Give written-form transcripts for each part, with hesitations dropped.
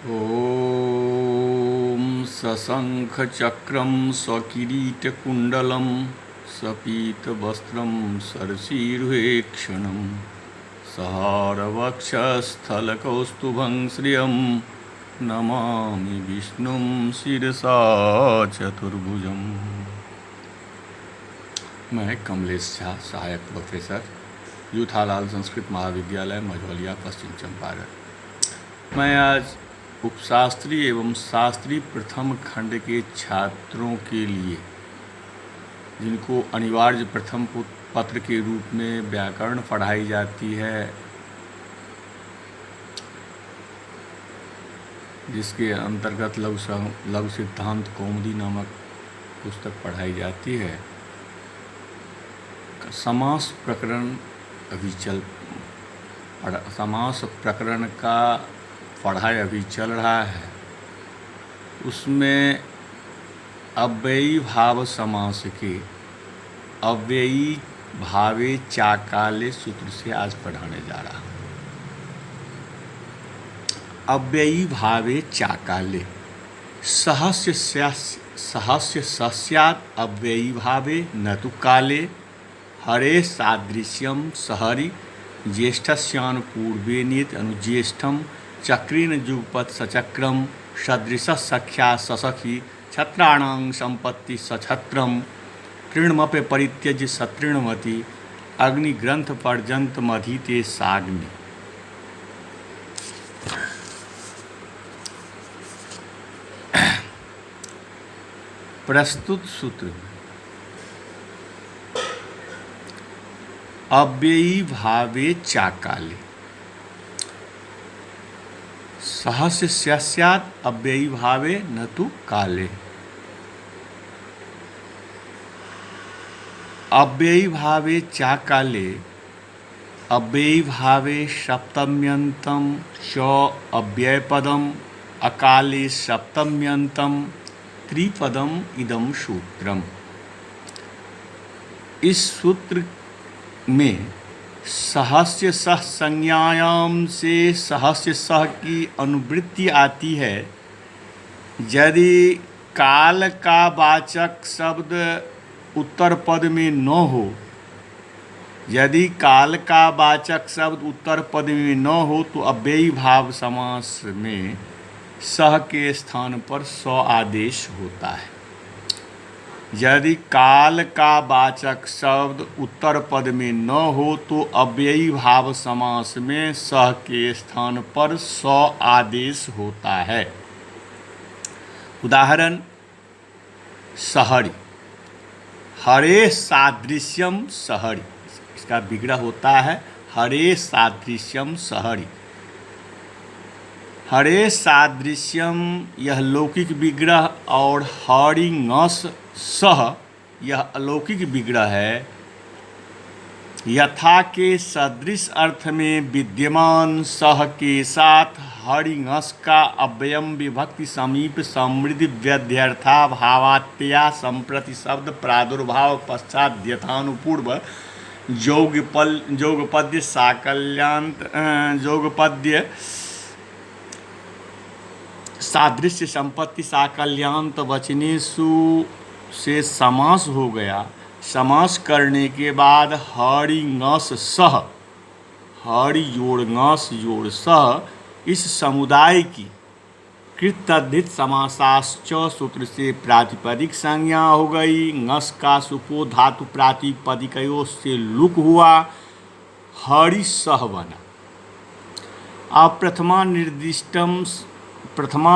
ॐ सशङ्खचक्रं स्वकिरीटकुण्डलं सपीतवस्त्रं सरसीरुहेक्षणं सहारवक्षस्थलकौस्तुभं श्रियं नमामि विष्णुं शिरसा चतुर्भुजम्। मैं कमलेश झा, सहायक प्रोफेसर, यूथालाल संस्कृत महाविद्यालय मझौलिया, पश्चिम चंपारण। मैं आज उपशास्त्री एवं शास्त्री प्रथम खंड के छात्रों के लिए, जिनको अनिवार्य प्रथम पत्र के रूप में व्याकरण पढ़ाई जाती है, जिसके अंतर्गत लघु सिद्धांत कौमुदी नामक पुस्तक पढ़ाई जाती है, समास प्रकरण का पढ़ाई अभी चल रहा है। उसमें अव्ययी भाव समास के अव्ययी भावे चाकाले सूत्र से आज पढ़ाने जा रहा हूँ। अव्ययी भावे चाकाले सहस्य सस्यात् अव्ययी भावे न तु काले हरे सादृश्यम सहरि ज्येष्ठस्यानुपूर्वे नीत अनुज्येष्ठम चक्रेण जुगपत् सचक्रम सदृश सख्या ससखी छत्राणां संपत्ति सछत्रम तृणमपि परित्यज्य सतृणमति अग्निग्रंथ पर्यंत मधीते साग्नि। प्रस्तुत सूत्र अव्ययी भावे चाकाले सहस्य स्यात् अव्ययी भावे न तु काले। अव्ययी भावे चाकाले अव्ययी भावे सप्तम्यन्तं च अव्ययपदम अकाले सप्तम्यन्तं त्रिपदम इदम सूत्रम। इस सूत्र में सहस्य सह संज्ञायाम से सहस्य सह की अनुवृत्ति आती है यदि काल का वाचक शब्द उत्तर पद में न हो। यदि काल का वाचक शब्द उत्तर पद में न हो तो अव्ययी भाव समास में सह के स्थान पर स आदेश होता है। यदि काल का वाचक शब्द उत्तर पद में न हो तो अव्ययी भाव समास में सह के स्थान पर स आदेश होता है। उदाहरण सहरि, हरे सादृश्यम सहरि, इसका विग्रह होता है हरे सादृश्यम सहरि। हरे सादृश्यम यह लौकिक विग्रह और हरिङस सह यह अलौकिक विग्रह है। यथा के सदृश अर्थ में विद्यमान सह के साथ हरिङस का अव्ययम विभक्ति समीप समृद्धि व्यध्यर्था भावात्या संप्रति शब्द प्रादुर्भाव पश्चात यथानुपूर्व जोगपद्य साकल्यांत जोगपद्य सादृश्य संपत्ति साकल्यांत वचनेषु से समास हो गया। समास करने के बाद हरिङस सह, हरि जोड़ ङस जोड़ सह इस समुदाय की कृतधित समासाश्च सूत्र से प्रातिपदिक संज्ञा हो गई। ङस का सुपो धातु प्रातिपदिकयों से लुक हुआ, हरि सह बना। अब प्रथमा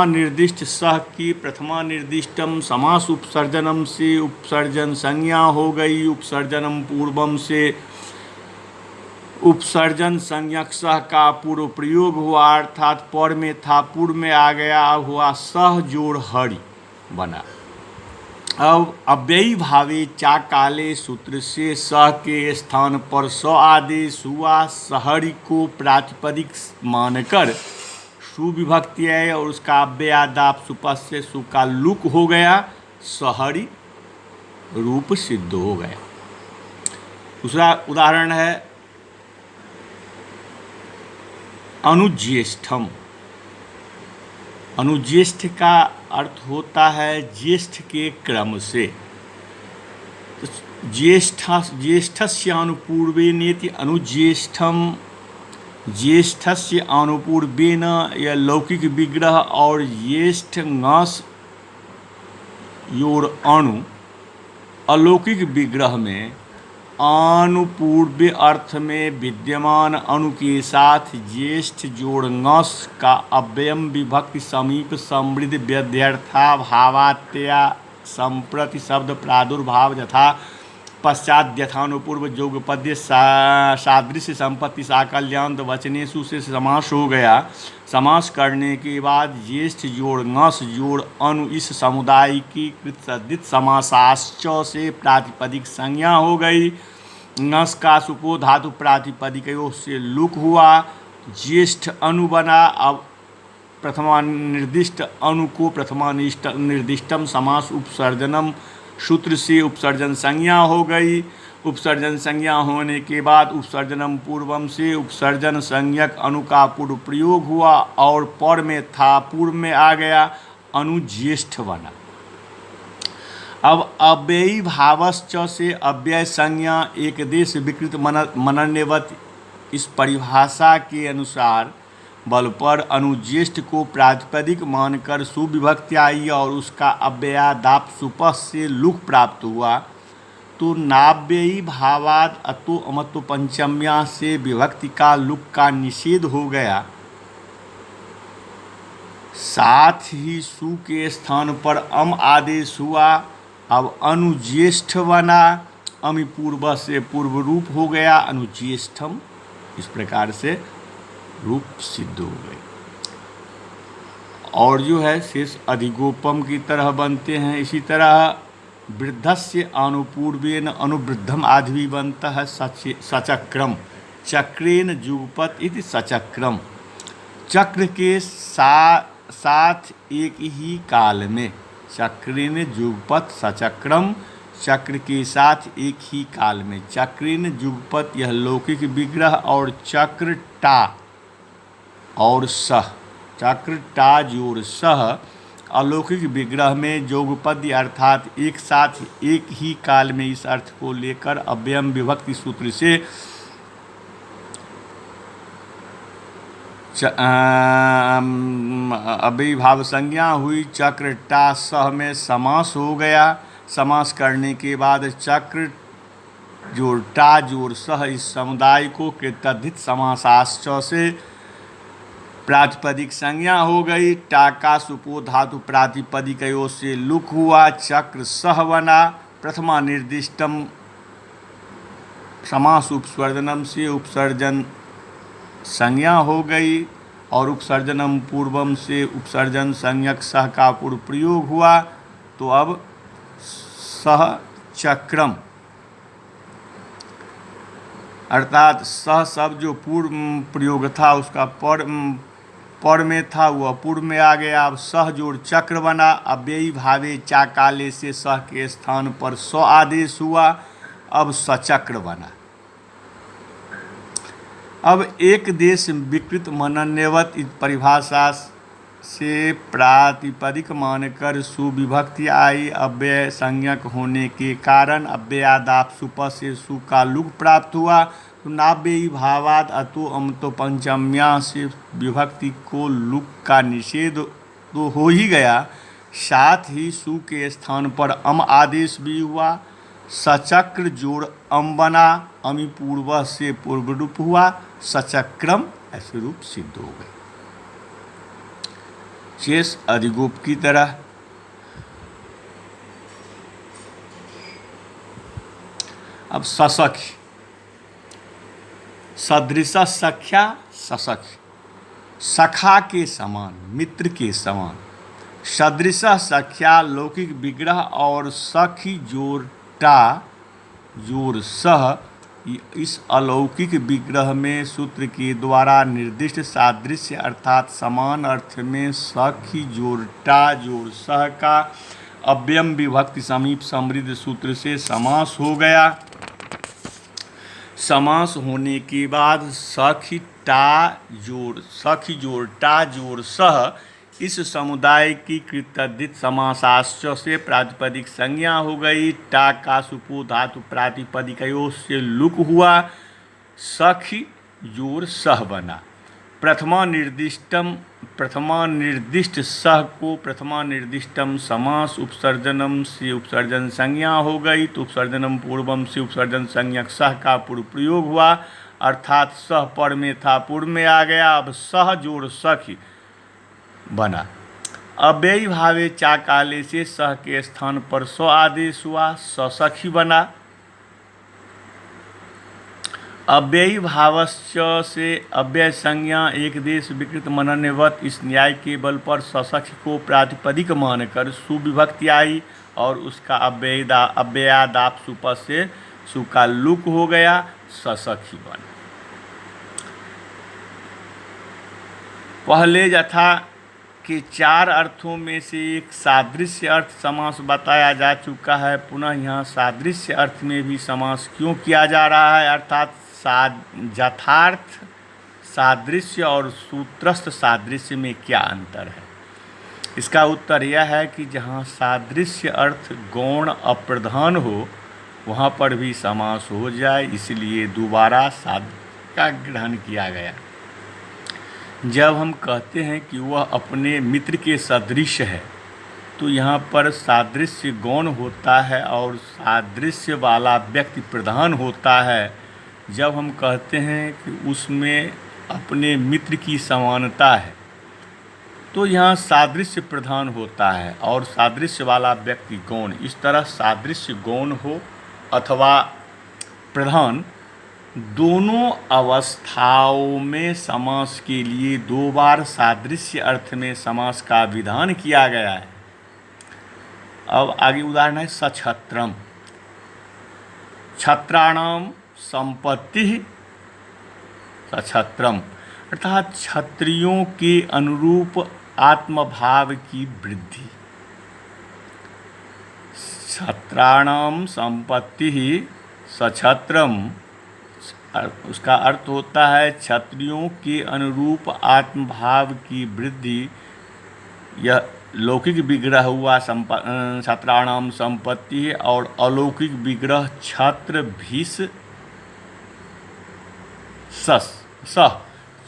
निर्दिष्ट सह की प्रथमा निर्दिष्टम समास उपसर्जनम से उपसर्जन संज्ञा हो गई। उपसर्जनम पूर्वम से उपसर्जन संज्ञक सह का पूर्व प्रयोग हुआ, अर्थात पर में था पूर्व में आ गया, हुआ सह जोड़ हरि बना। अब अव्ययी भावे चाकाले सूत्र से सह के स्थान पर स आदेश हुआ। सहरि को प्रातिपदिक मानकर सुविभक्ति है और उसका अव्ययादाप सुपस से सु का लुक हो गया, सहरि रूप सिद्ध हो गया। दूसरा उदाहरण है अनुज्येष्ठम। अनुज्येष्ठ का अर्थ होता है ज्येष्ठ के क्रम से। तो ज्येष्ठस्य अनुपूर्वेनेति अनुज्येष्ठम, ज्येष्ठस्य अनुपूर्वेन यह लौकिक विग्रह और ज्येष्ठ ngस योर अणु अलौकिक विग्रह में अनुपूर्व अर्थ में विद्यमान अणु के साथ ज्येष्ठ जोड़ ngस का अव्ययम विभक्ति समीप समृद्ध व्यध्यर्था भावात्या संप्रति शब्द प्रादुर्भाव यथा पश्चात यथानुपूर्व जोगपद्य सादृश्य संपत्ति साकल्यान्त वचनेषु से समास हो गया। समास करने के बाद ज्येष्ठ जोड़ ngस जोड़ अनु इस समुदाय की कृतसदित समासाश्च से प्रातिपदिक संज्ञा हो गई। ngस का सुपो धातु प्रातिपदिकयों से लुक हुआ, ज्येष्ठ अनु बना। अब प्रथमा निर्दिष्ट अणु को प्रथमा निर्दिष्टम समास उपसर्जनम सूत्र से उपसर्जन संज्ञा हो गई। उपसर्जन संज्ञा होने के बाद उपसर्जनम पूर्वम से उपसर्जन संज्ञक अणु का पूर्व प्रयोग हुआ और पर में था पूर्व में आ गया, अणु ज्येष्ठ बना। अब अव्ययी भावश्च से अव्यय संज्ञा एक देश विकृत मनन्यवत इस परिभाषा के अनुसार बल पर अनुज्येष्ठ को प्रातिपदिक मानकर सुविभक्ति आई और उसका अव्ययादाप सुपः से लुक प्राप्त हुआ। तो नाव्ययी भावाद अतो अमत्व पंचम्या से विभक्ति का लुक का निषेध हो गया। साथ ही सु के स्थान पर अम आदेश हुआ। अब अनुज्येष्ठ बना, अमि पूर्व से पूर्व रूप हो गया, अनुज्येष्ठम। इस प्रकार से रूप सिद्ध हो गए और जो है शेष अधिगोपम की तरह बनते हैं। इसी तरह वृद्धस्य अनुपूर्वेन अनुवृद्धम आदि भी बनता है। सचक्रम चक्रेन जुगपत इति सचक्रम, चक्र के साथ एक ही काल में। चक्रेन जुगपत सचक्रम, चक्र के साथ एक ही काल में। चक्रेन जुगपत यह लौकिक विग्रह और चक्र टा और सह, चक्र टा जोड़ सह अलौकिक विग्रह में जोगपद्य अर्थात एक साथ एक ही काल में इस अर्थ को लेकर अव्ययम विभक्ति सूत्र से अव्ययीभाव संज्ञा हुई। चक्र टा सह में समास हो गया। समास करने के बाद चक्र जोड़ टा जोड़ सह इस समुदाय को कृतधित समासाश्च से प्रातिपदिक संज्ञा हो गई। टाका सुपो धातु प्रातिपदिकयों से लुक हुआ, चक्र सह बना। प्रथमा निर्दिष्टम समास उपसर्जनम से उपसर्जन संज्ञा हो गई और उपसर्जनम पूर्वम से उपसर्जन संज्ञक सह का पूर्व प्रयोग हुआ। तो अब सह चक्रम अर्थात सह शब्द जो पूर्व प्रयोग था उसका पर में था वह पूर्व में आ गया। अब सह जोड़ चक्र बना। अव्ययी भावे चाकाले से सह के स्थान पर स आदेश हुआ, अब सचक्र बना। अब एक देश विकृत मनन्यवत इस परिभाषा से प्रातिपदिक मानकर सुविभक्ति आई। अव्यय संज्ञक होने के कारण अव्ययादाप सुपः से सु का लुक प्राप्त हुआ। तो नाव्ययी भावाद अतो अमतो पंचम्या से विभक्ति को लुक का निषेध तो हो ही गया, साथ ही सु के स्थान पर अम आदेश भी हुआ। सचक्र जोड़ अम बना, अमि पूर्व से पूर्व रूप हुआ, सचक्रम ऐसे रूप सिद्ध हो गए। शेष अधिगोप की तरह। अब ससख्य सदृश सख्या ससख्य, सखा के समान, मित्र के समान। सदृश सख्या लौकिक विग्रह और सखी जोड़ टा जोड़ सह इस अलौकिक विग्रह में सूत्र के द्वारा निर्दिष्ट सादृश्य अर्थात समान अर्थ में सखी जोड़ टा जोड़ सह का अव्ययम विभक्ति समीप समृद्ध सूत्र से समास हो गया। समास होने के बाद सखी जोड़ टा जोड़ सह इस समुदाय की कृतद्धित समासाश्च से प्रातिपदिक संज्ञा हो गई। टा का सुपो धातु प्रातिपदिकयों से लुक हुआ, सखी जोर सह बना। प्रथमा निर्दिष्ट सह को प्रथमा निर्दिष्टम समास उपसर्जनम से उपसर्जन संज्ञा हो गई, तो उपसर्जनम पूर्वम से उपसर्जन संज्ञक सह का पूर्व प्रयोग हुआ, अर्थात सह पर में था पूर्व में आ गया। अब सह जोड़ सखी बना। अव्ययी भावे चा काले से सह के स्थान पर स आदेश हुआ, ससखी बना। अव्ययी भावश्च से अव्यय संज्ञा एक देश विकृत मनन्यवत, इस न्याय के बल पर ससखी को प्रातिपदिक मानकर सुविभक्ति आई और उसका अव्ययादाप सुप से सु का लुक हो गया, ससखी बना। पहले यथा के चार अर्थों में से एक सादृश्य अर्थ समास बताया जा चुका है, पुनः यहाँ सादृश्य अर्थ में भी समास क्यों किया जा रहा है, अर्थात यथार्थ सादृश्य और सूत्रस्थ सादृश्य में क्या अंतर है। इसका उत्तर यह है कि जहाँ सादृश्य अर्थ गौण अप्रधान हो वहाँ पर भी समास हो जाए, इसलिए दोबारा साद का ग्रहण किया गया। जब हम कहते हैं कि वह अपने मित्र के सदृश है, तो यहाँ पर सादृश्य गौण होता है और सादृश्य वाला व्यक्ति प्रधान होता है। जब हम कहते हैं कि उसमें अपने मित्र की समानता है, तो यहाँ सादृश्य प्रधान होता है और सादृश्य वाला व्यक्ति गौण। इस तरह सादृश्य गौण हो अथवा प्रधान, दोनों अवस्थाओं में समास के लिए दो बार सादृश्य अर्थ में समास का विधान किया गया है। अब आगे उदाहरण है सछत्रम। छत्राणाम संपत्ति सछत्रम, अर्थात क्षत्रियों के अनुरूप आत्मभाव की वृद्धि। छत्राणाम संपत्ति सछत्रम, उसका अर्थ होता है क्षत्रियों के अनुरूप आत्मभाव की वृद्धि। यह लौकिक विग्रह हुआ छत्राणाम संपत्ति है, और अलौकिक विग्रह छत्र भीष सह,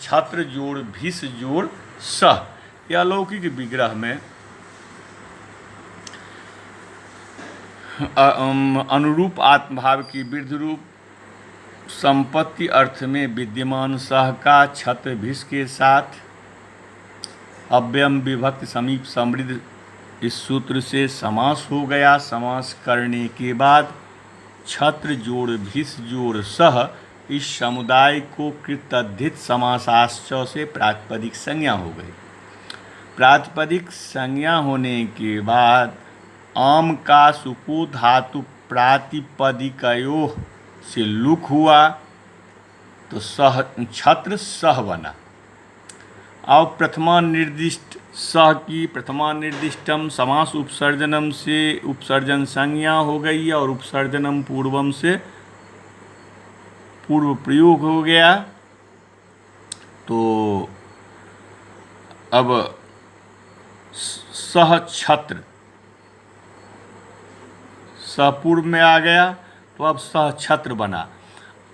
छत्र जोड़ भीष जोड़ सह। यह अलौकिक विग्रह में अनुरूप आत्मभाव की वृद्धि रूप संपत्ति अर्थ में विद्यमान सह का छत्र भीष के साथ अव्ययम विभक्ति समीप समृद्ध इस सूत्र से समास हो गया। समास करने के बाद छत्र जोड़ भीष जोड़ सह इस समुदाय को कृतद्धित समासाश्च से प्रातिपदिक संज्ञा हो गई। प्रातिपदिक संज्ञा होने के बाद आम का सुपो धातु प्रातिपदिकयों से लुक हुआ, तो सह छत्र सह बना। अब प्रथमा निर्दिष्ट सह की प्रथमा निर्दिष्टम समास उपसर्जनम से उपसर्जन संज्ञा हो गई और उपसर्जनम पूर्वम से पूर्व प्रयोग हो गया। तो अब सह छत्र सपूर्व में आ गया, तो अब सह छत्र बना।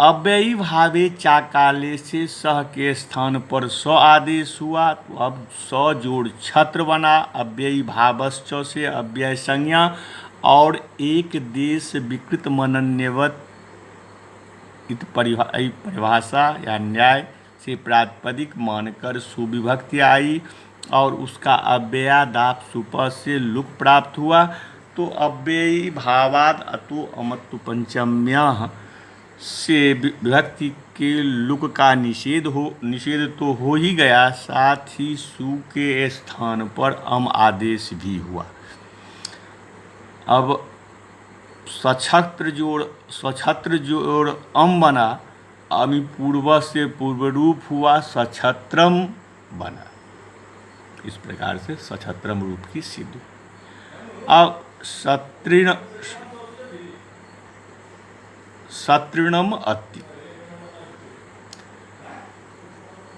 अव्ययी भावे चाकाले से सह के स्थान पर स आदेश हुआ, तो अब स जोड़ छत्र बना। अव्ययी भावश्च से अव्यय संज्ञा और एक देश विकृत मनन्यवत परिभाषा या न्याय से प्रातिपदिक मानकर सुविभक्ति आई और उसका अव्ययादाप सुप से लुक प्राप्त हुआ। तो अव्ययी भावाद अतो अमत्तु पंचम्या से विभक्ति के लुक का निषेध तो हो ही गया, साथ ही सु के स्थान पर अम आदेश भी हुआ। अब सछत्र जोड़ अम बना, अमी पूर्व से पूर्व रूप हुआ, सछत्रम बना। इस प्रकार से सछत्रम रूप की सिद्धि। अब सत्रिणम अति,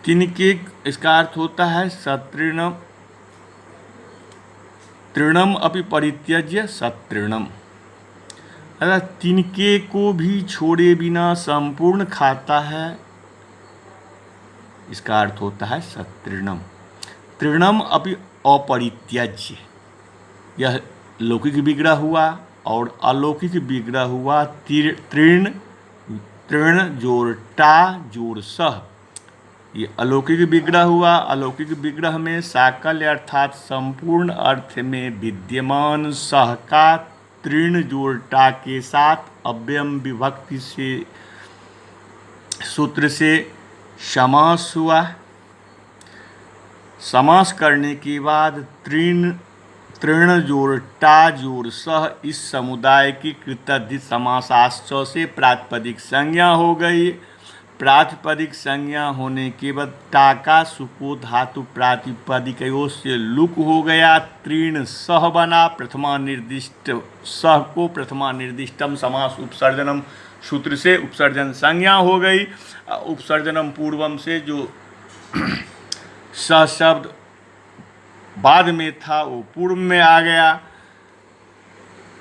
तिनके इसका अर्थ होता है सत्रिणम तृणम अपि परित्यज्य सतृणम, अर्थात तिनके को भी छोड़े बिना संपूर्ण खाता है, इसका अर्थ होता है सतृणम। तृणम अपि अपरित्यज्य, यह लौकिक विग्रह हुआ और अलौकिक विग्रह हुआ। तृण, तृण जोड़ टा जोड़ सह, ये अलौकिक विग्रह हुआ। अलौकिक विग्रह में साकल्य अर्थात संपूर्ण अर्थ में विद्यमान सह का तृण जोड़ टा के साथ अव्ययम विभक्ति से सूत्र से समास हुआ। समास करने के बाद तृण जोड़ टा जोड़ सह इस समुदाय की कृतधित समासाश्च से प्रातिपदिक संज्ञा हो गई। प्रातिपदिक संज्ञा होने के बाद टा का सुपो धातु प्रातिपदिकयों से लुक हो गया, तृण सह बना। प्रथमा निर्दिष्ट सह को प्रथमा निर्दिष्टम समास उपसर्जनम सूत्र से उपसर्जन संज्ञा हो गई। उपसर्जनम पूर्वम से जो स शब्द बाद में था वो पूर्व में आ गया,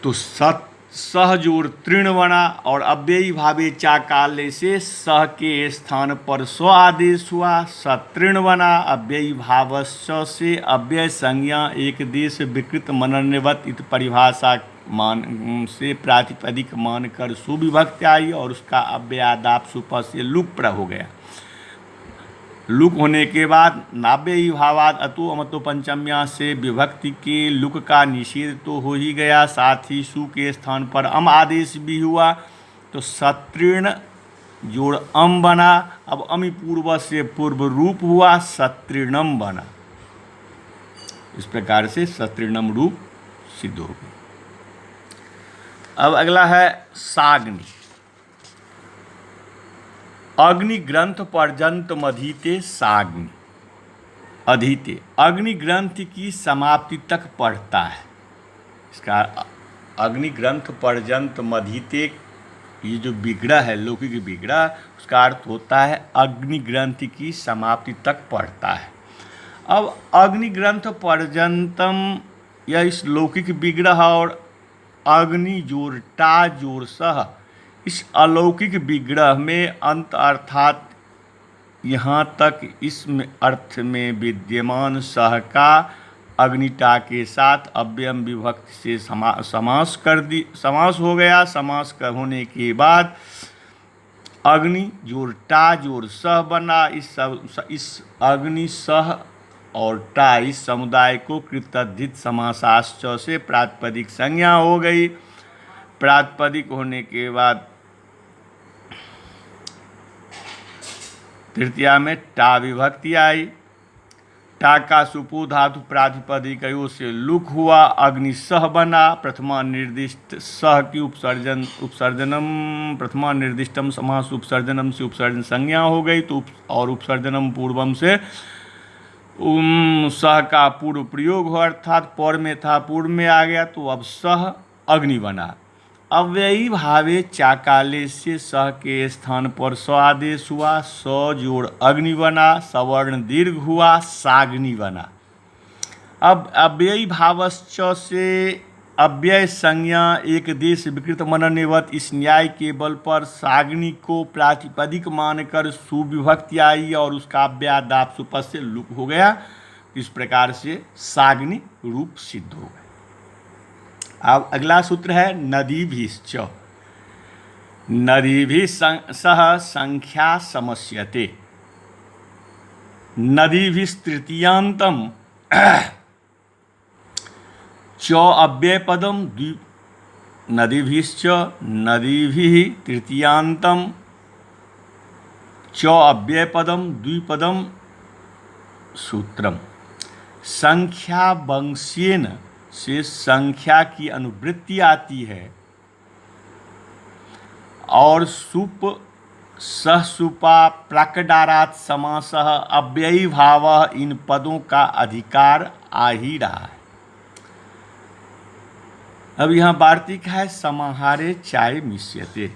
तो सह जोड़ तृण बना और अव्ययी भावे चाकाले से सह के स्थान पर स्व आदेश हुआ, सतृण बना। अव्ययी भावस्य से अव्यय संज्ञा एक देश विकृत मनन्यवत इत परिभाषा मान से प्रातिपदिक मानकर सुविभक्ति आई और उसका अव्ययादाप सुप से लुक प्र हो गया। लुक होने के बाद नाव्ययी भावाद अतो अमतो पंचम्या से विभक्ति के लुक का निषेध तो हो ही गया, साथ ही सु के स्थान पर अम आदेश भी हुआ, तो सतृण जोड़ अम बना। अब अमि पूर्व से पूर्व रूप हुआ, सतृणम बना। इस प्रकार से सतृणम रूप सिद्ध हो गया। अब अगला है साग्नि। अग्नि ग्रंथ पर्यंत मधीते साग्नि, अधीते अग्नि ग्रंथ की समाप्ति तक पढ़ता है। इसका अग्नि ग्रंथ पर्यंत मधीते, ये जो विग्रह है लौकिक विग्रह, उसका अर्थ होता है अग्नि ग्रंथ की समाप्ति तक पढ़ता है। अब अग्नि ग्रंथ पर्यंतम, यह इस लौकिक विग्रह और अग्नि जोड़ टा जोड़ सह इस अलौकिक विग्रह में अंत अर्थात यहाँ तक इस अर्थ में विद्यमान सह का अग्निटा के साथ अव्ययम विभक्ति से समास हो गया। समास होने के बाद अग्नि जोड़ टा जोड़ सह बना। इस अग्नि सह और टा इस समुदाय को कृतधित समासाश्च से प्रातिपदिक संज्ञा हो गई। प्रातिपदिक होने के बाद तृतीया में टा विभक्ति आई। टा का सुपो धातु प्रातिपदिकयों से लुक हुआ, अग्नि सह बना। प्रथमा निर्दिष्ट सह की उपसर्जनम प्रथमा निर्दिष्टम समास उपसर्जनम से उपसर्जन संज्ञा हो गई, तो और उपसर्जनम पूर्वम से सह का पूर्व प्रयोग हो, अर्थात पर में था पूर्व में आ गया, तो अब सह अग्नि बना। अव्ययी भावे चाकाले से सह के स्थान पर स आदेश हुआ, स जोड़ अग्नि बना, सवर्ण दीर्घ हुआ, साग्नि बना। अब अव्ययी भावश्च से अव्यय संज्ञा एक देश विकृत मनन्यवत इस न्याय के बल पर साग्नि को प्रातिपदिक मानकर सुविभक्ति आई और उसका अव्ययादाप सुपद से लुक हो गया। इस प्रकार से साग्नि रूप सिद्ध हो गया। अब अगला सूत्र है नदीभिश्च। नदीभिः सह संख्या समस्यते। नदीभिस्तृतीयान्तम च अव्यय पदम नदीभिश्च नदीभिः तृतीयान्तम च अव्यय पदम द्विपदम सूत्रम। संख्या वंश्येन से संख्या की अनुवृत्ति आती है और सुप सहसुपा प्राकडारात समासः अव्ययी भावः इन पदों का अधिकार आ ही रहा है। अब यहाँ वार्तिक है समाहारे चाय मिश्यते।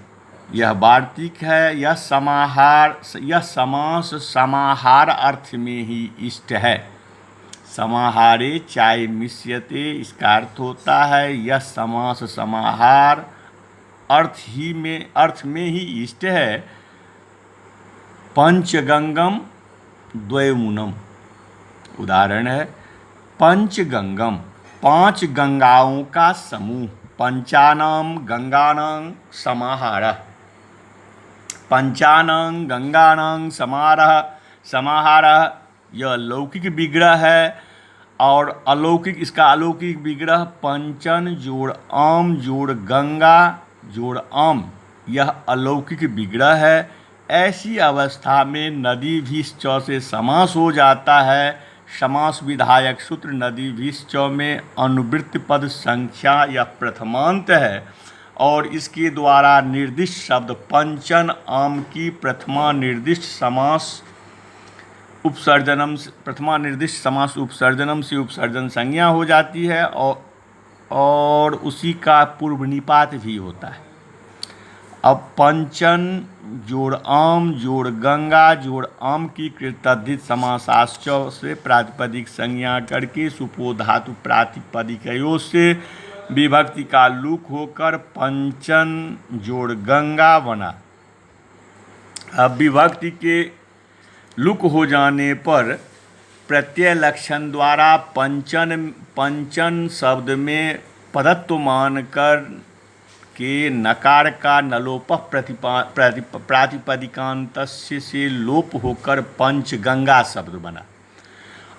यह वार्तिक है, यह समाहार, यह समास समाहार अर्थ में ही इष्ट है। समाहारे चाय मिश्यते, इसका अर्थ होता है यह समास समाहार अर्थ में ही इष्ट है। पंचगंगम द्वयमुनम, उदाहरण है पंचगंगम, 5 गंगाओं का समूह, पंचानां गंगानां समाहारः, पंचानां गंगानां समाहारः यह लौकिक विग्रह है। और अलौकिक, इसका अलौकिक विग्रह पंचन जोड़ आम जोड़ गंगा जोड़ आम, यह अलौकिक विग्रह है। ऐसी अवस्था में नदी भी च से समास हो जाता है। समास विधायक सूत्र नदी भी च में अनुवृत्त पद संख्या या प्रथमांत है और इसके द्वारा निर्दिष्ट शब्द पंचन आम की प्रथमा निर्दिष्ट समास उपसर्जनम से उपसर्जन संज्ञा हो जाती है और उसी का पूर्व निपात भी होता है। अब पंचन जोड़ आम जोड़ गंगा जोड़ आम की कृतधित समासाश्च से प्रातिपदिक संज्ञा करके सुपो धातु प्रातिपदिकयों से विभक्ति का लुक होकर पंचन जोड़ गंगा बना। अब विभक्ति के लुक हो जाने पर प्रत्यय लक्षण द्वारा पंचन शब्द में पदत्व मानकर के नकार का नलोप प्रातिपदिकांतस्य से लोप होकर पंचगंगा शब्द बना।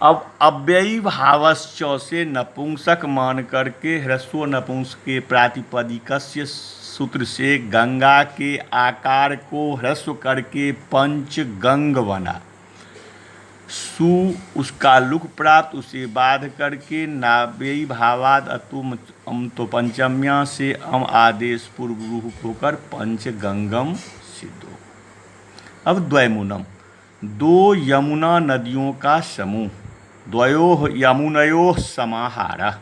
अब अव्ययी भावश्च से नपुंसक मान करके ह्रस्व नपुंसक के प्रातिपदिकस्य सूत्र से गंगा के आकार को ह्रस्व करके पंचगंग बना। सु उसका लुक प्राप्त उसे बाध करके नाव्ययी भावाद अतुम तो पंचम्या से अम आदेश पूर्व रूप होकर पंचगंगम सिद्ध हो। अब द्वयमुनम, 2 यमुना नदियों का समूह, द्वयोः यमुनयोः समाहारः,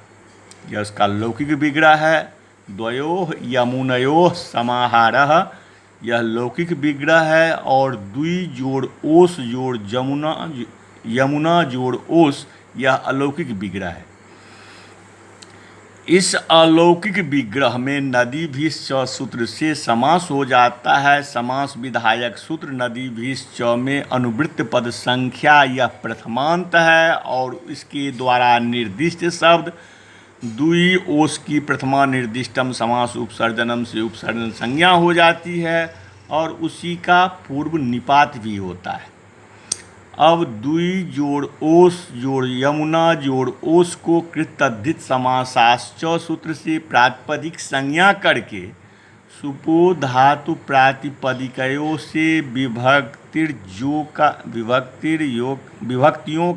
यह उसका लौकिक विग्रह है। द्वयोः यमुनयोः समाहारः यह लौकिक विग्रह है और द्वि जोड़ ओस जोड़ यमुना जोड़ ओस यह अलौकिक विग्रह है। इस अलौकिक विग्रह में नदी भी च सूत्र से समास हो जाता है। समास विधायक सूत्र नदी भी च में अनुवृत्त पद संख्या यह प्रथमांत है और इसके द्वारा निर्दिष्ट शब्द द्वि ओस की प्रथमा निर्दिष्टम समास उपसर्जनम से उपसर्जन संज्ञा हो जाती है और उसी का पूर्व निपात भी होता है। अब द्वि जोड़ ओस जोड़ यमुना जोड़ ओस को कृतधित समासाश्च सूत्र से प्रातिपदिक संज्ञा करके सुपो धातु प्रातिपदिकयों से विभक्तियों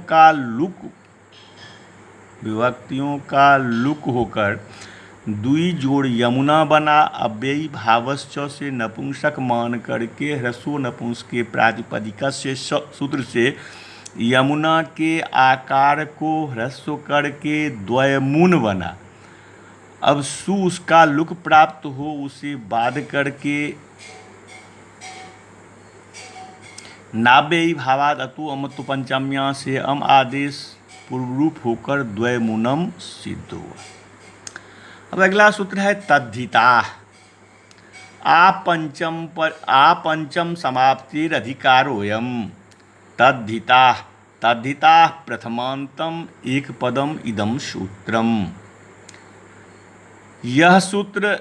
का लुक होकर द्वि जोड़ यमुना बना। अव्ययी भावश्च से नपुंसक मान करके ह्रस्व नपुंसक के प्रातिपदिकस्य सूत्र से यमुना के आकार को ह्रस्व करके द्वयमुन बना। अब सु उसका लुक प्राप्त हो उसे बाध करके नाव्ययी भावाद अतु अमत्व पंचम्या से अम आदेश पूर्व रूप होकर द्वयमुनम सिद्ध हुआ। अब अगला सूत्र है तद्धिता। आपंचम समाप्तिरधिकारोऽयम्। तद्धिता प्रथमांतम एक पदम इदम सूत्रम। यह सूत्र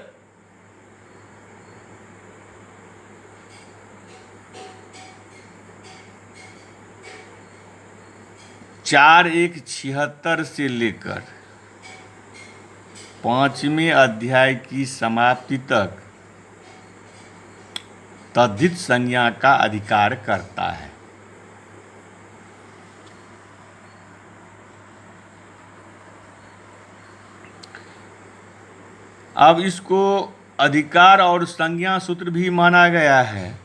चार 1:76 से लेकर 5वें अध्याय की समाप्ति तक तद्धित संज्ञा का अधिकार करता है। अब इसको अधिकार और संज्ञा सूत्र भी माना गया है।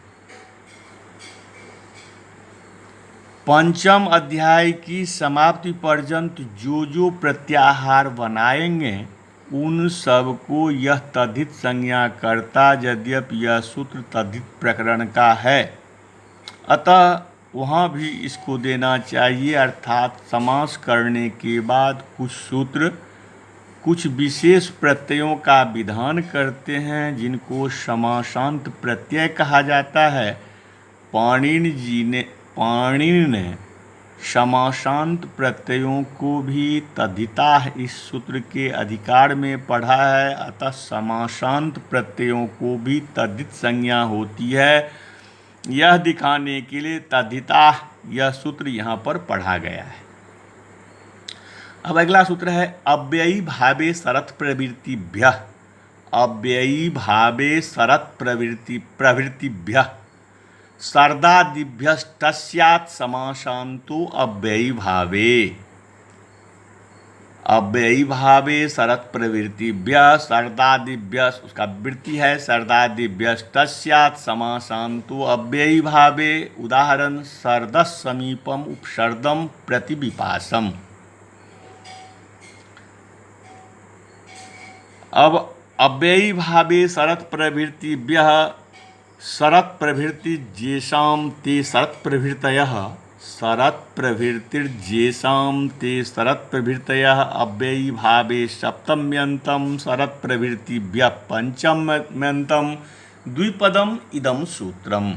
पंचम अध्याय की समाप्ति पर्यंत जो प्रत्याहार बनाएंगे उन सब को यह तद्धित संज्ञा करता, यद्यपि यह सूत्र तद्धित प्रकरण का है। अतः वहाँ भी इसको देना चाहिए। अर्थात समास करने के बाद कुछ सूत्र कुछ विशेष प्रत्ययों का विधान करते हैं जिनको समासांत प्रत्यय कहा जाता है। पाणिनि ने समासांत प्रत्ययों को भी तद्धिता इस सूत्र के अधिकार में पढ़ा है, अतः समासांत प्रत्ययों को भी तद्धित संज्ञा होती है, यह दिखाने के लिए तद्धिता यह सूत्र यहाँ पर पढ़ा गया है। अब अगला सूत्र है अव्ययी भावे सरत प्रवृत्तिभ्यः। अव्ययी भावे सरत प्रवृत्तिभ्यः सर्दादिभ्यस्तस्यात् समासान्तो अव्ययी भावे। अव्ययी भावे सरत प्रवृत्तिभ्यः सर्दादिभ्यः उसका वृत्ति है, सर्दादिभ्यस्तस्यात् समासान्तो अव्ययी भावे। उदाहरण सर्दस समीपम उपसर्दम प्रतिविपासम। अब अव्ययी भावे शरत प्रभृतिभ्यः शरत प्रभृतिर्जेषां ते शरत प्रभृतयः शरत प्रभृतिर्जेषां ते शरत प्रभृतयः अव्ययी भावे सप्तम्यन्तं शरत प्रभृतिभ्यः पंचम्यन्तं द्विपदम इदं सूत्रम।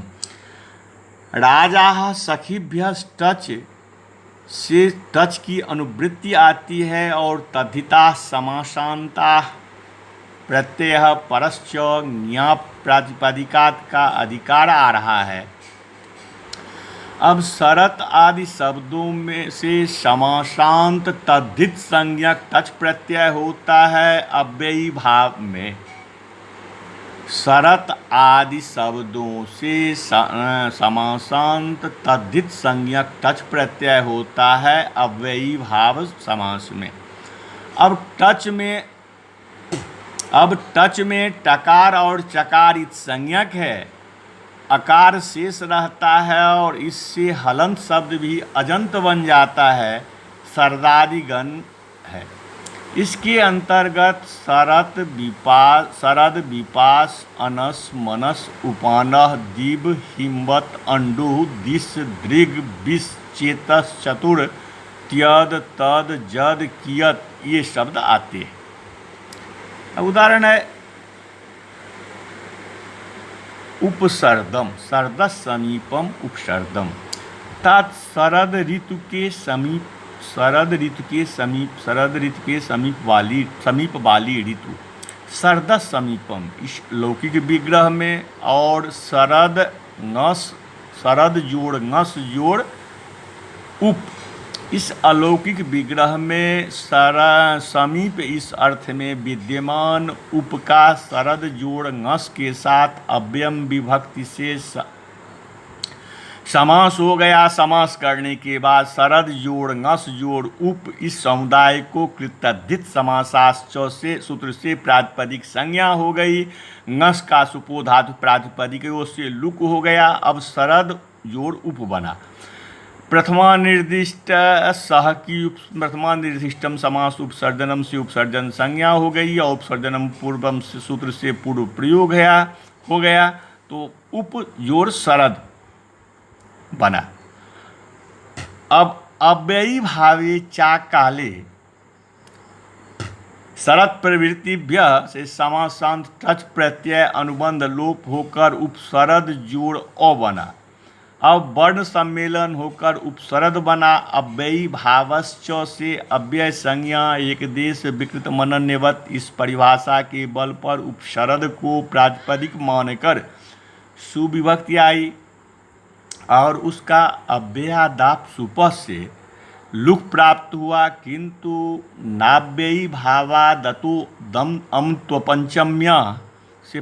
राजाः सखीभ्यः टच से टच की अनुवृत्ति आती है और तद्धिता समासांता प्रत्यय परश्च ज्ञाप प्रातिपदिकात का अधिकार आ रहा है। अब शरत आदि शब्दों में से समासांत तद्धित संज्ञक टच प्रत्यय होता है अव्ययी भाव में। शरत आदि शब्दों से समासांत तद्धित संज्ञक टच प्रत्यय होता है अव्ययी भाव समास में। अब टच में टकार और चकार इत संज्ञक है, अकार शेष रहता है और इससे हलंत शब्द भी अजंत बन जाता है, सर्दादिगण है। इसके अंतर्गत शरद विपास अनस मनस उपानह दिव हिम्बत अंडु दिश दृग विष चेतस चतुर त्यद तद जद कियत ये शब्द आते हैं। अब उदाहरण है उपसर्दम सर्दस समीपम उपसर्दम तात शरद ऋतु के समीप वाली ऋतु शरदस समीपम इस लौकिक विग्रह में, और शरद जोड़ नस जोड़ उप इस अलौकिक विग्रह में समीप इस अर्थ में विद्यमान उप का शरद जोड़ नस के साथ अव्ययम विभक्ति से समास हो गया। समास करने के बाद शरद जोड़ नस जोड़ उप इस समुदाय को कृतद्धित समासाश्च से सूत्र से प्रातिपदिक संज्ञा हो गई। नस का सुपो धातु प्रातिपदिक से लुक हो गया। अब शरद जोड़ उप बना। प्रथमानिर्दिष्टम समास उपसर्जनम से उपसर्जन संज्ञा हो गई और उपसर्जनम पूर्वम से सूत्र से पूर्व प्रयोग हो गया तो उप जोड़ शरद बना। अब अव्ययी भावे चा काले शरत प्रवृत्तिभ्य से समासांत टच प्रत्यय अनुबंध लोप होकर उपसरद जोड़ अ बना। अब वर्ण सम्मेलन होकर उपसरद बना। अव्ययी भावश्च से अव्यय संज्ञा एक देश विकृत मनन्यवत इस परिभाषा के बल पर उपसरद को प्रातिपदिक मानकर सुविभक्ति आई और उसका अव्ययादाप सुपः से लुक प्राप्त हुआ, किंतु नाव्ययी भावादतो दम अमत्व पंचम्या से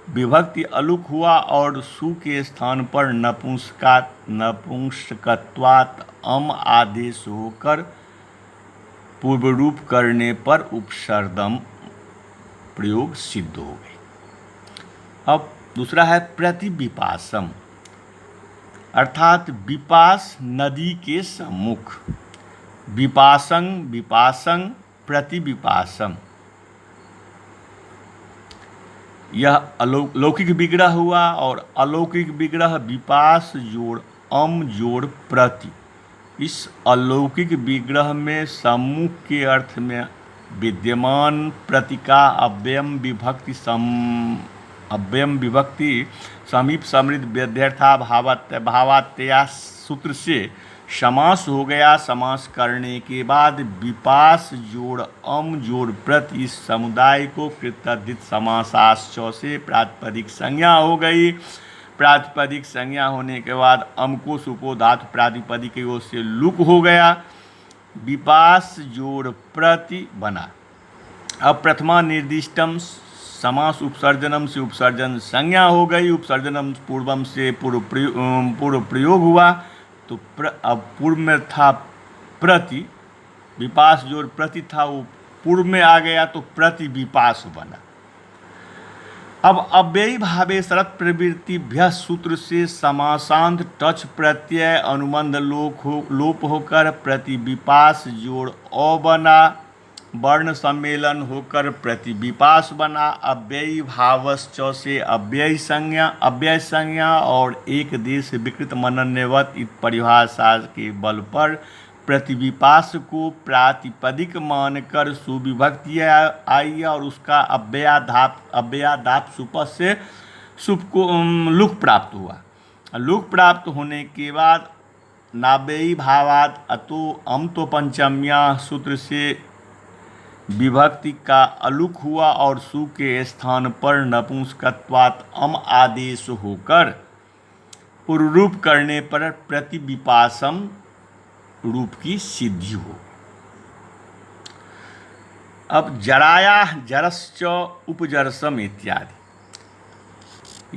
विभक्ति अलुक हुआ और सु के स्थान पर नपुंसकत्वात् अम आदेश होकर पूर्व रूप करने पर उपसर्दम प्रयोग सिद्ध हो गई। अब दूसरा है प्रतिविपासम, अर्थात विपास नदी के सम्मुख। विपासं प्रतिविपासम यह लौकिक विग्रह हुआ और अलौकिक विग्रह विपास जोड़ अम जोड़ प्रति। इस अलौकिक विग्रह में सम्मुख के अर्थ में विद्यमान प्रति का अव्ययम विभक्ति समीप समृद्ध व्यध्यर्था भावात्या सूत्र से समास हो गया। समास करने के बाद विपास जोड़ अम जोड़ प्रति इस समुदाय को कृतधित समासाश्च से प्रातिपदिक संज्ञा हो गई। प्रातिपदिक संज्ञा होने के बाद अम को सुपो धातु प्रातिपदिक की ओर से लुक हो गया, विपास जोड़ प्रति बना। अब प्रथमा निर्दिष्टम समास उपसर्जनम से उपसर्जन संज्ञा हो गई। उपसर्जनम पूर्वम से पूर्व प्रयोग हुआ, तो अब पूर्व में था प्रति, विपास जोड़ प्रति था, वो पूर्व में आ गया तो प्रति विपास बना। अब अव्ययी भावे शरत प्रवृत्तिभ्य सूत्र से समासांत टच प्रत्यय अनुबंध लोप होकर प्रति विपास जोड़ अ बना। वर्ण सम्मेलन होकर प्रति विपास बना। अव्ययी भावश्च से अव्यय संज्ञा और एक देश विकृत मनन्यवत परिभाषा के बल पर प्रतिविपास को प्रातिपदिक मानकर सुविभक्ति आई और उसका अव्ययादाप सुपस से सुप को लुक प्राप्त हुआ। लुक प्राप्त होने के बाद नाव्ययी भावात अतो अम तो पंचम्या सूत्र से विभक्ति का अलुक हुआ और सु के स्थान पर नपुंसकत्वात् अम आदेश होकर पूर्वरूप करने पर प्रतिविपासम रूप की सिद्धि हो। अब जराया जरश्च उपजरसम इत्यादि,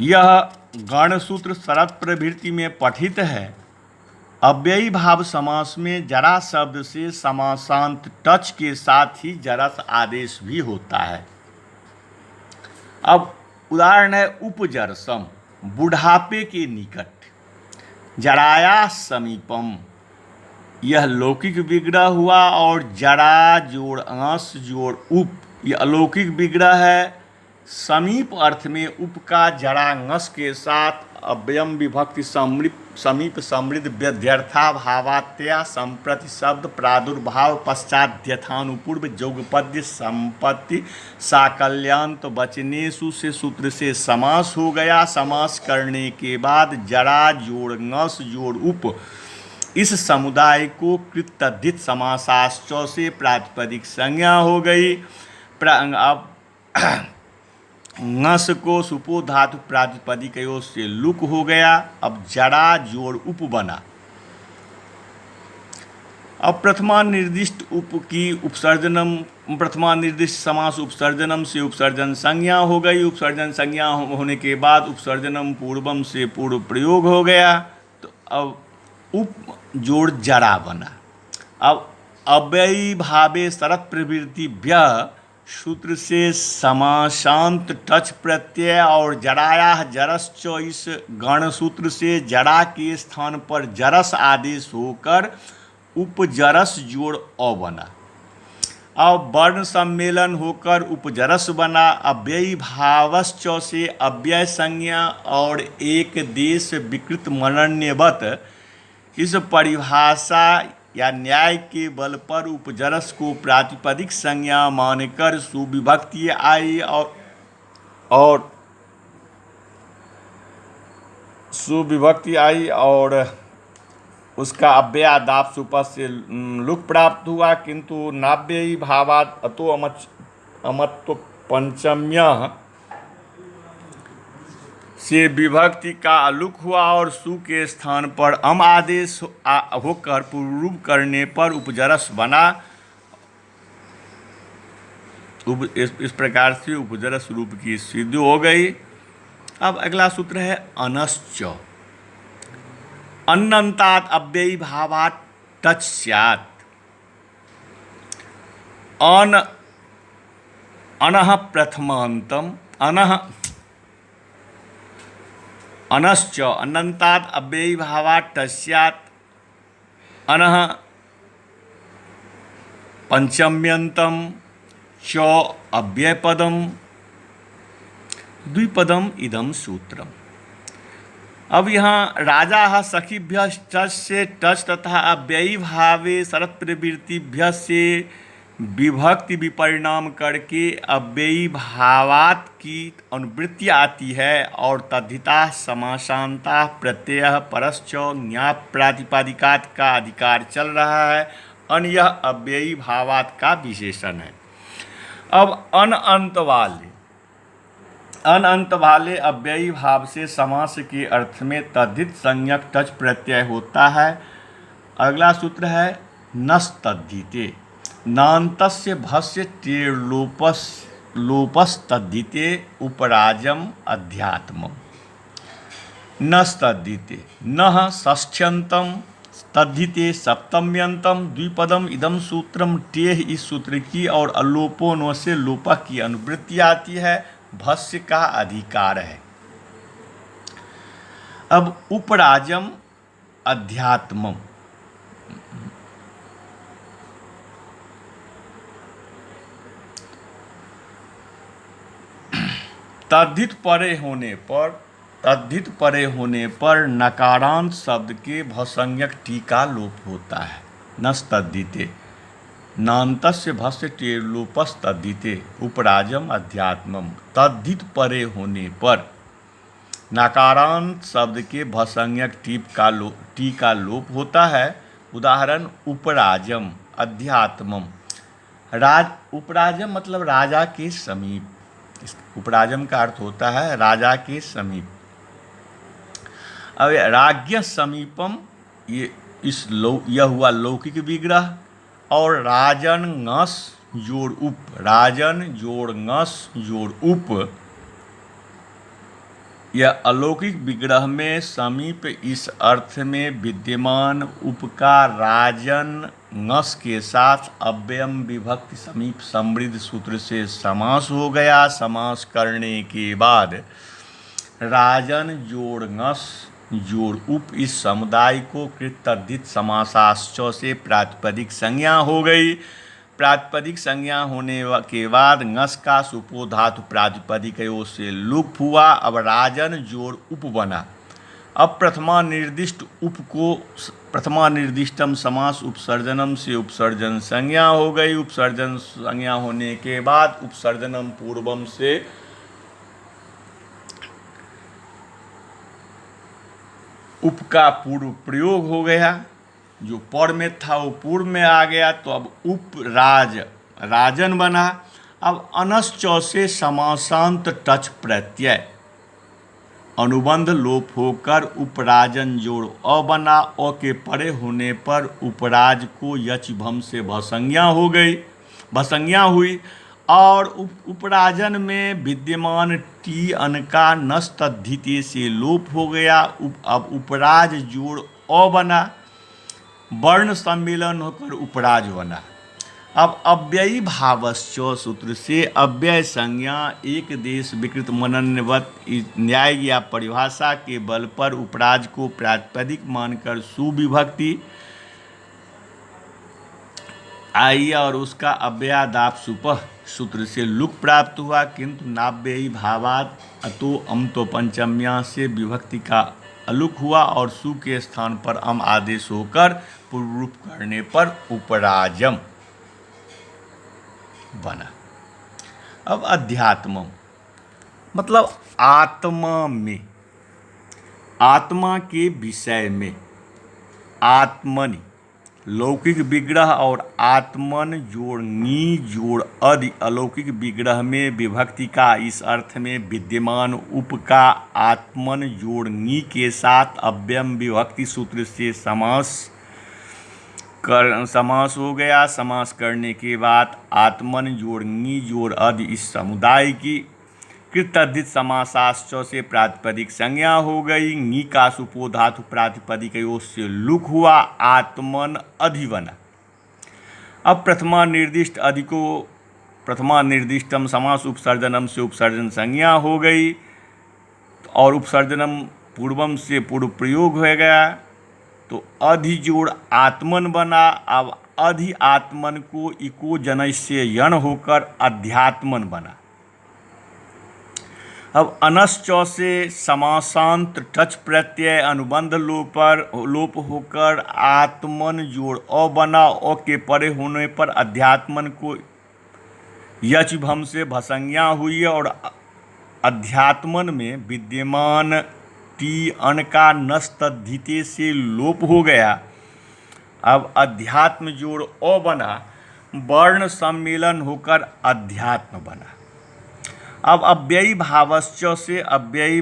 यह गणसूत्र शरत प्रवृत्ति में पठित है। अव्ययी भाव समास में जरा शब्द से समासांत टच के साथ ही जरस आदेश भी होता है। अब उदाहरण है उपजरसम, बुढ़ापे के निकट, जराया समीपम, यह लौकिक विग्रह हुआ और जरा जोड़ अंश जोड़ उप, यह अलौकिक विग्रह है। समीप अर्थ में उप का जरांगस के साथ अव्ययम विभक्ति समीप समृद्ध व्यध्यर्था भावात्या संप्रति शब्द प्रादुर्भाव पश्चात यथानुपूर्व जोगपद्य संपत्ति साकल्यांत वचनेषु से सूत्र से समास हो गया। समास करने के बाद जरा जोड़ ngस जोड़ उप इस समुदाय को कृतधित समासाश्च से प्रातिपदिक संज्ञा हो गई। अब ngस को सुपो धातु प्रातिपदिक से लुक हो गया। अब जरा जोड़ उप बना। अब प्रथमा निर्दिष्ट उप की उपसर्जनम, प्रथमा निर्दिष्ट समास उपसर्जनम से उपसर्जन संज्ञा हो गई। उपसर्जन संज्ञा होने के बाद उपसर्जनम पूर्वम से पूर्व प्रयोग हो गया, तो अब उप जोड़ जरा बना। अब अव्ययी भावे शरत प्रवृत्तिभ्य सूत्र से समासांत टच प्रत्यय और जराया जरश्च इस गण सूत्र से जरा के स्थान पर जरस आदेश होकर उपजरस जोड़ अ बना। अब वर्ण सम्मेलन होकर उपजरस बना। अव्ययी भावश्च से अव्यय संज्ञा और एक देश विकृत मनन्यवत इस परिभाषा या न्याय के बल पर उपजरस को प्रातिपदिक संज्ञा मानकर सुविभक्ति आई और सुविभक्ति आई और उसका अव्ययादाप सुपस से लुक प्राप्त हुआ। किंतु नाव्ययी भावात अतो अमत्व पंचम्य से विभक्ति का अलुक हुआ और सु के स्थान पर अम आदेश होकर पूर्वरूप करने पर उपजरस बना। इस प्रकार से उपजरस रूप की सिद्धि हो गई। अब अगला सूत्र है अनश्च। अन्नन्तात् अव्ययी भावात् टच स्यात्। अनः प्रथमान्तम अनश्च अन्नन्तात् अव्ययी भावात् टच स्यात्। अनः पंचम्यन्तम च अव्ययपदम द्विपदम इदम सूत्रम। अब यहाँ राजा सखीभ्य टच से टच तथा अव्ययी भावे शरत प्रवृत्तिभ्य से विभक्ति विपरिणाम करके अव्ययी भावात की अनुवृत्ति आती है और तद्धिता समासांता प्रत्यय परश्च ज्ञा प्रातिपदिकात का अधिकार चल रहा है। अन यह अव्ययी भावात का विशेषण है। अब अनंत वाले अव्ययी भाव से समास के अर्थ में तद्धित संज्ञक टच प्रत्यय होता है। अगला सूत्र है नस तद्धिते नान्तस्य भस्य लोपस तद्धिते उपराजम अध्यात्मम्। नस तद्धिते नः षष्ठ्यंतम तद्धिते सप्तम्यंतम द्विपदम इदम सूत्रम टेह इस सूत्र की और अलोपोन से लोपक की अनुवृत्ति आती है। भस्य का अधिकार है। अब उपराजम अध्यात्मम तद्धित परे होने पर नकारांत शब्द के भसंज्ञक टी का लोप होता है। नस तद्धिते नान्तस्य भस्य टेर्लोपस तद्धिते उपराजम अध्यात्मम। तद्धित परे होने पर नकारांत शब्द के भसंज्ञक टी का लोप होता है। उदाहरण उपराजम अध्यात्मम। उपराजम मतलब राजा के समीप। उपराजम का अर्थ होता है राजा के समीप। अब राज्ञ समीपम यह हुआ लौकिक विग्रह। और राजन ngस जोड़ उप, राजन जोड़ ngस जोड़ उप, यह अलौकिक विग्रह में समीप इस अर्थ में विद्यमान उप का राजन ngस के साथ अव्ययम विभक्ति समीप समृद्ध सूत्र से समास हो गया। समास करने के बाद राजन जोड़ ngस जोड़ उप इस समुदाय को कृत तद्धित समासाश्च से प्रातिपदिक संज्ञा हो गई। प्रातिपदिक संज्ञा होने के बाद ngस का सुपो धातु प्रातिपदिकयों से लुप्त हुआ। अब राजन जोड़ उप बना। अब प्रथमा निर्दिष्ट उप को प्रथमा निर्दिष्टम समास उपसर्जनम से उपसर्जन संज्ञा हो गई। उपसर्जन संज्ञा होने के बाद उपसर्जनम पूर्वम से उप का पूर्व प्रयोग हो गया। जो पर में था वो पूर्व में आ गया, तो अब उप राजन बना। अब अनश्च से समासांत टच प्रत्यय अनुबंध लोप होकर उपराजन जोड़ अ बना। अ के परे होने पर उपराज को यच भम से भसंज्ञा हुई और उपराजन में विद्यमान टी अन का नस तद्धिते से लोप हो गया। अब उपराज जोड़ अ बना, वर्ण सम्मेलन होकर उपराज बना। अब अव्ययी भावश्च सूत्र से अव्यय संज्ञा एक देश विकृत मनन्यवत न्याय या परिभाषा के बल पर उपराज को प्रातिपदिक मानकर सुविभक्ति आई और उसका अव्ययादाप सुपह सूत्र से लुक प्राप्त हुआ। किंतु नाव्ययी भावात अतो अमतो पंचम्या से विभक्ति का अलुक हुआ और सु के स्थान पर अम आदेश होकर पूर्व रूप करने पर उपराजम बना। अब अध्यात्म मतलब आत्मा में, आत्मा के विषय में, आत्मनि लौकिक विग्रह और आत्मन जोड़ नी जोड़ अधि अलौकिक विग्रह में विभक्ति का इस अर्थ में विद्यमान उप का आत्मन जोड़ नी के साथ अव्ययम विभक्ति सूत्र से समास हो गया। समास करने के बाद आत्मन जोड़ नी जोड़ अधि इस समुदाय की कृत तद्धित समासाश्च से प्रातिपदिक संज्ञा हो गई। नी का सुपो धातु प्रातिपदिकयों से लुक हुआ, आत्मन अधि बना। अब प्रथमा निर्दिष्ट अधि को प्रथमा निर्दिष्टम समास उपसर्जनम से उपसर्जन संज्ञा हो गई और उपसर्जनम पूर्वम से पूर्व प्रयोग हो गया, तो अधि जोड़ आत्मन बना। अब अधि आत्मन को इको जनय से यण होकर अध्यात्मन बना। अब अनश्च से समासांत टच प्रत्यय अनुबंध लोप होकर आत्मन जोड़ अ बना। अ के परे होने पर अध्यात्मन को यच भम से भसंज्ञा हुई और अध्यात्मन में विद्यमान टी अन का नस्तद्धिते से लोप हो गया। अब अध्यात्म जोड़ अ बना, वर्ण सम्मेलन होकर अध्यात्म बना। अब अव्ययी भावश्च से अव्यय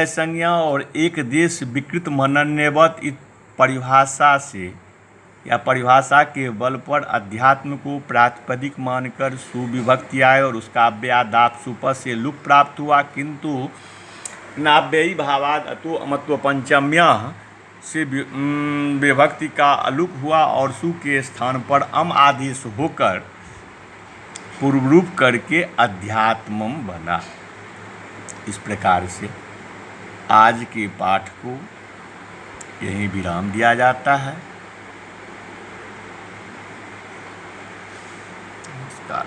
संज्ञा और एक देश विकृत मनन्यवत इस परिभाषा से या परिभाषा के बल पर अध्यात्म को प्रातिपदिक मानकर सुविभक्ति आए और उसका अव्ययादाप से लुक प्राप्त हुआ। किंतु नाव्ययी भावाद अतो अमत्व पंचम्य से विभक्ति का अलुक हुआ और सु के स्थान पर अम आदेश होकर पूर्वरूप करके अध्यात्मम बना। इस प्रकार से आज के पाठ को यहीं विराम दिया जाता है। नमस्कार।